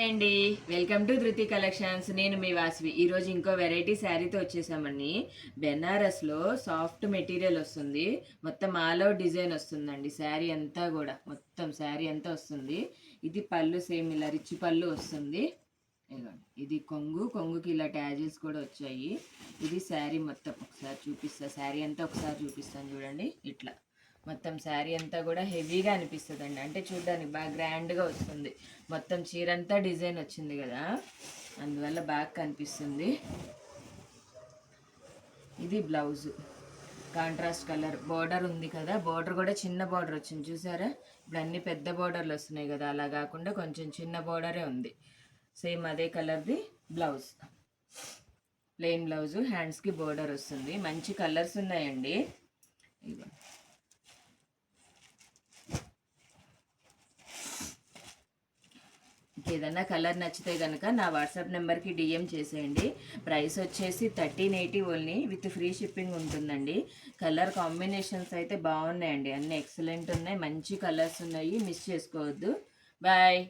Hi అండి, welcome to ధృతి collections. నేను మీ వాసవి. ఈరోజు ఇంకో వెరైటీ శారీతో వచ్చేసామండి. బెనారస్లో సాఫ్ట్ మెటీరియల్ వస్తుంది, మొత్తం ఆల్ ఓవర్ డిజైన్ వస్తుందండి. శారీ అంతా కూడా మొత్తం శారీ అంతా వస్తుంది. ఇది పళ్ళు సేమ్ ఇలా రిచ్ పళ్ళు వస్తుంది. ఇది కొంగుకి ఇలా ట్యాజిల్స్ కూడా వచ్చాయి. ఇది శారీ మొత్తం ఒకసారి చూపిస్తా, శారీ అంతా ఒకసారి చూపిస్తాను చూడండి. ఇట్లా మొత్తం శారీ అంతా కూడా హెవీగా అనిపిస్తుంది అండి. అంటే చూడడానికి బాగా గ్రాండ్గా వస్తుంది. మొత్తం చీర అంతా డిజైన్ వచ్చింది కదా, అందువల్ల బాగా కనిపిస్తుంది. ఇది బ్లౌజ్ కాంట్రాస్ట్ కలర్, బోర్డర్ ఉంది కదా, బోర్డర్ కూడా చిన్న బోర్డర్ వచ్చింది చూసారా. ఇప్పుడు అన్ని పెద్ద బోర్డర్లు వస్తున్నాయి కదా, అలా కాకుండా కొంచెం చిన్న బోర్డరే ఉంది. సేమ్ అదే కలర్ది బ్లౌజ్, ప్లెయిన్ బ్లౌజు, హ్యాండ్స్కి బోర్డర్ వస్తుంది. మంచి కలర్స్ ఉన్నాయండి. ఇదిగో ఏదన్నా కలర్ నచ్చితే కనుక నా వాట్సాప్ నెంబర్కి డిఎం చేసేయండి. ప్రైస్ వచ్చేసి 1380 ఓన్లీ, విత్ ఫ్రీ షిప్పింగ్ ఉంటుందండి. కలర్ కాంబినేషన్స్ అయితే బాగున్నాయండి, అన్నీ ఎక్సలెంట్ ఉన్నాయి. మంచి కలర్స్ ఉన్నాయి, మిస్ చేసుకోవద్దు. బాయ్.